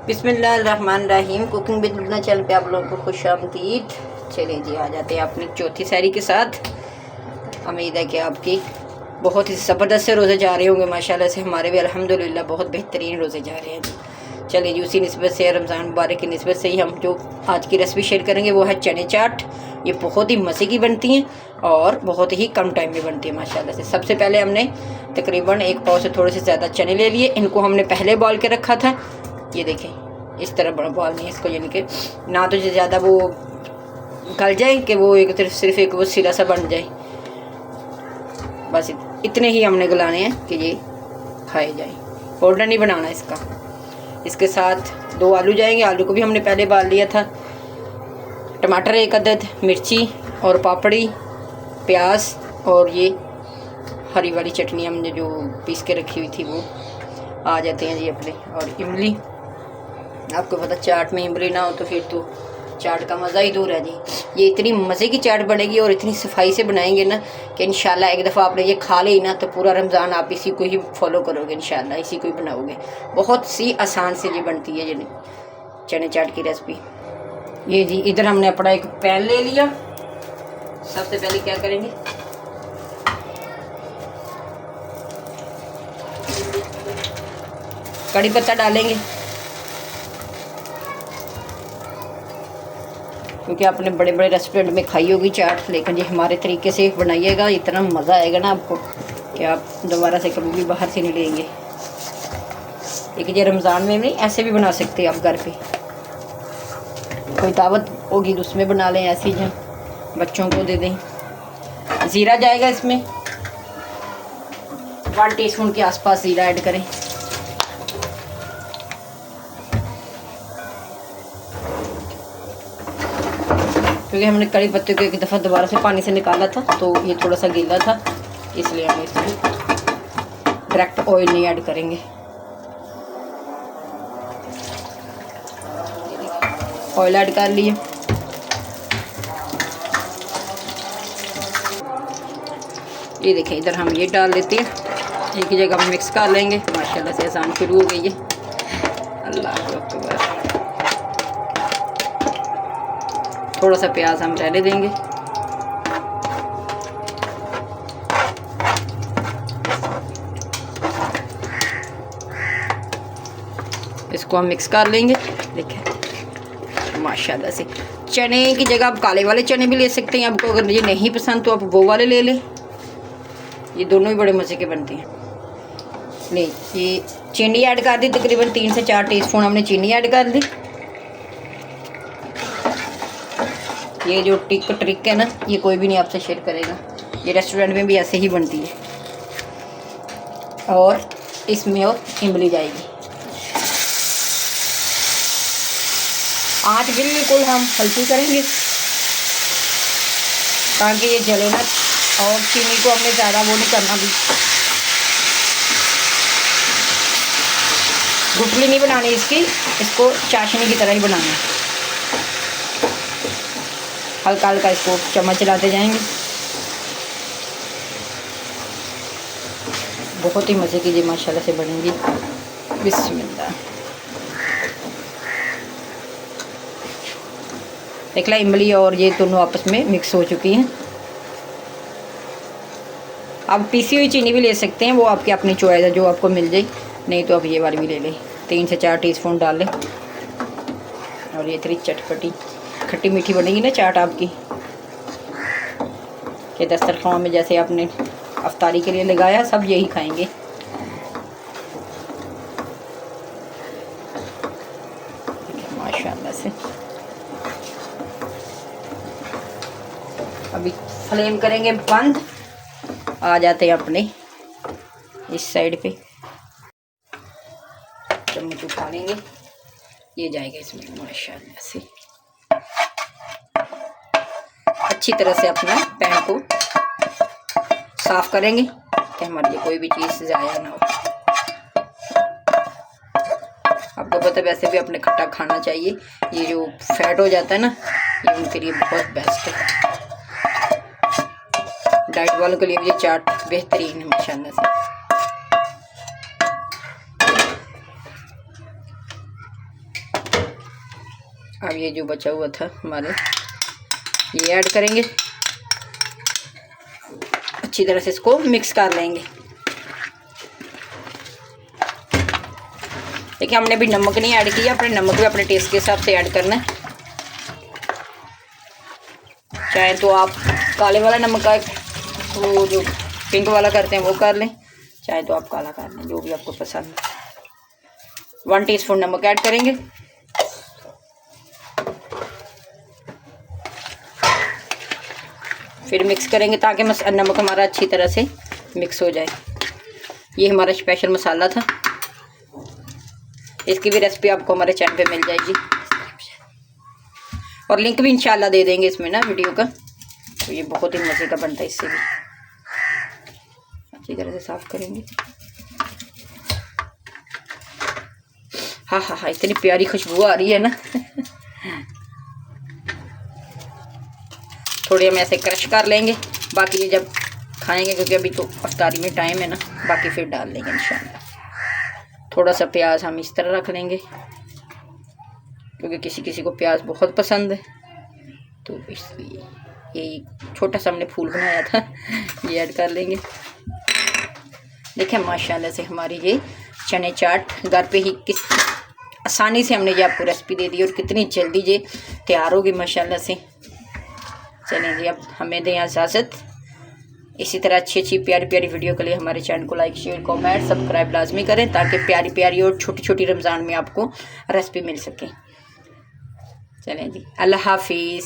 बिस्मिल्लाहिर्रहमानिर्रहीम। Cooking with Lubna channel पे आप लोगों को खुशामदीद। चलिए जी, आ जाते हैं अपनी चौथी सहरी के साथ। उम्मीद है कि आपकी बहुत ही ज़बरदस्त से रोज़े जा रहे होंगे। माशाल्लाह से हमारे भी अल्हम्दुलिल्लाह बहुत बेहतरीन रोज़े जा रहे हैं जी। चलिए जी, उसी निस्बत से रमज़ान मुबारक की निस्बत से ही हम जो आज की रेसिपी शेयर करेंगे वो है चने चाट। ये बहुत ही मज़े की बनती हैं और बहुत ही कम टाइम में बनती है माशाल्लाह से। सबसे पहले हमने तकरीबन 1 पाव से थोड़े से ज़्यादा चने ले लिए। इनको हमने पहले बॉयल के रखा था। ये देखें, इस तरह बड़ा बॉयल नहीं है इसको, यानी कि ना तो ज़्यादा वो गल जाए कि वो एक तरफ सिर्फ एक वो सिरा सा बन जाए। बस इतने ही हमने गलाने हैं कि ये खाए जाए, पाउडर नहीं बनाना इसका। इसके साथ 2 आलू जाएंगे। आलू को भी हमने पहले बाल लिया था। टमाटर 1 अदद, मिर्ची और पापड़ी, प्याज और ये हरी वाली चटनी हमने जो पीस के रखी हुई थी वो। आ जाते हैं जी अपने। और इमली, आपको पता चाट में इमली ना हो तो फिर तो चाट का मज़ा ही दूर है जी। ये इतनी मज़े की चाट बनेगी और इतनी सफाई से बनाएंगे ना कि इंशाल्लाह एक दफ़ा आपने ये खा ली ना तो पूरा रमज़ान आप इसी को ही फॉलो करोगे इंशाल्लाह, इसी को ही बनाओगे। बहुत सी आसान से ये बनती है ये चने चाट की रेसिपी। ये जी, इधर हमने अपना एक पैन ले लिया। सबसे पहले क्या करेंगे, कड़ी पत्ता डालेंगे, क्योंकि आपने बड़े बड़े रेस्टोरेंट में खाई होगी चाट, लेकिन ये हमारे तरीके से बनाइएगा, इतना मज़ा आएगा ना आपको कि आप दोबारा से कभी भी बाहर से नहीं लेंगे। लेकिन ये रमज़ान में नहीं, ऐसे भी बना सकते हैं आप घर पे। कोई दावत होगी तो उसमें बना लें, ऐसे ही बच्चों को दे दें। ज़ीरा जाएगा इसमें, 1 टीस्पून के आसपास ज़ीरा ऐड करें। क्योंकि हमने कड़ी पत्ते को 1 दफ़ा दोबारा से पानी से निकाला था तो ये थोड़ा सा गीला था, इसलिए हम इसमें डायरेक्ट ऑयल नहीं ऐड करेंगे। ऑयल ऐड कर लिए। ये देखें, इधर हम ये डाल देते हैं, एक ही जगह हम मिक्स कर लेंगे। माशाल्लाह से आसान शुरू हो गई है। अल्लाह अकबर। थोड़ा सा प्याज हम रहने देंगे। इसको हम मिक्स कर लेंगे। देखें माशाल्लाह से। चने की जगह आप काले वाले चने भी ले सकते हैं। आपको अगर ये नहीं पसंद तो आप वो वाले ले लें। ये दोनों ही बड़े मज़े के बनते हैं। नहीं, ये चीनी ऐड कर दी, तकरीबन 3 से 4 टीस्पून हमने चीनी ऐड कर दी। ये जो ट्रिक है ना, ये कोई भी नहीं आपसे शेयर करेगा। ये रेस्टोरेंट में भी ऐसे ही बनती है। और इसमें और इमली जाएगी। आँच बिल्कुल हम हल्की करेंगे ताकि ये जले ना। और चीनी को हमने ज़्यादा वो नहीं करना, भी गुठली नहीं बनानी इसकी, इसको चाशनी की तरह ही बनाना है। हल्का हल्का इसको चम्मच चलाते जाएंगे। बहुत ही मज़े की जी माशाल्लाह से बनेंगी। बिस्मिल्लाह। देखला, इमली और ये दोनों आपस में मिक्स हो चुकी हैं। आप पीसी हुई चीनी भी ले सकते हैं, वो आपकी अपनी चॉइस है, जो आपको मिल जाए। नहीं तो आप ये वाली भी ले लें। 3 से 4 टीस्पून डाल लें। और ये इतनी चटपटी खट्टी मीठी बनेगी ना चाट आपकी कि दस्तरखान में जैसे आपने अफ्तारी के लिए लगाया, सब यही खाएंगे। माशाल्लाह से। अभी फ्लेम करेंगे बंद। आ जाते हैं अपने इस साइड पे। चम्मच उठा लेंगे, ये जाएगा इसमें माशाल्लाह से। अच्छी तरह से अपना पैन को साफ करेंगे कि हमारी कोई भी चीज़ ज़ाया ना हो। आपको पता है वैसे भी अपने खट्टा खाना चाहिए। ये जो फैट हो जाता है ना, ये उनके लिए बहुत बेस्ट है। डाइट वालों के लिए भी ये चाट बेहतरीन है माशाल्लाह से। अब ये जो बचा हुआ था हमारे, ये ऐड करेंगे, अच्छी तरह से इसको मिक्स कर लेंगे। देखिए हमने अभी नमक नहीं ऐड किया, अपने नमक भी अपने टेस्ट के हिसाब से ऐड करना है। चाहे तो आप काले वाला नमक का वो जो पिंक वाला करते हैं वो कर लें, चाहे तो आप काला कर लें, जो भी आपको पसंद है। 1 टीस्पून नमक ऐड करेंगे। फिर मिक्स करेंगे ताकि नमक हमारा अच्छी तरह से मिक्स हो जाए। ये हमारा स्पेशल मसाला था, इसकी भी रेसिपी आपको हमारे चैनल पे मिल जाएगी और लिंक भी इंशाल्लाह दे देंगे इसमें ना वीडियो का। तो ये बहुत ही मज़े का बनता है, इससे भी अच्छी तरह से साफ़ करेंगे। हाँ हाँ हाँ, इतनी प्यारी खुशबू आ रही है ना। थोड़ी हम ऐसे क्रश कर लेंगे, बाकी ये जब खाएंगे, क्योंकि अभी तो अफ्तारी में टाइम है ना, बाकी फिर डाल लेंगे इंशाल्लाह। थोड़ा सा प्याज हम इस तरह रख लेंगे, क्योंकि किसी किसी को प्याज बहुत पसंद है, तो इसलिए ये छोटा सा हमने फूल बनाया था, ये ऐड कर लेंगे। देखिए माशाल्लाह से हमारी ये चने चाट घर पे ही किस आसानी से हमने ये आपको रेसिपी दे दी और कितनी जल्दी ये तैयार होगी माशाल्लाह से। चलें जी, अब हमें दें इजाज़त। इसी तरह अच्छी अच्छी प्यारी प्यारी वीडियो के लिए हमारे चैनल को लाइक शेयर कमेंट सब्सक्राइब लाजमी करें, ताकि प्यारी प्यारी और छोटी छोटी रमज़ान में आपको रेसिपी मिल सके। चलें जी, अल्लाह हाफिज़।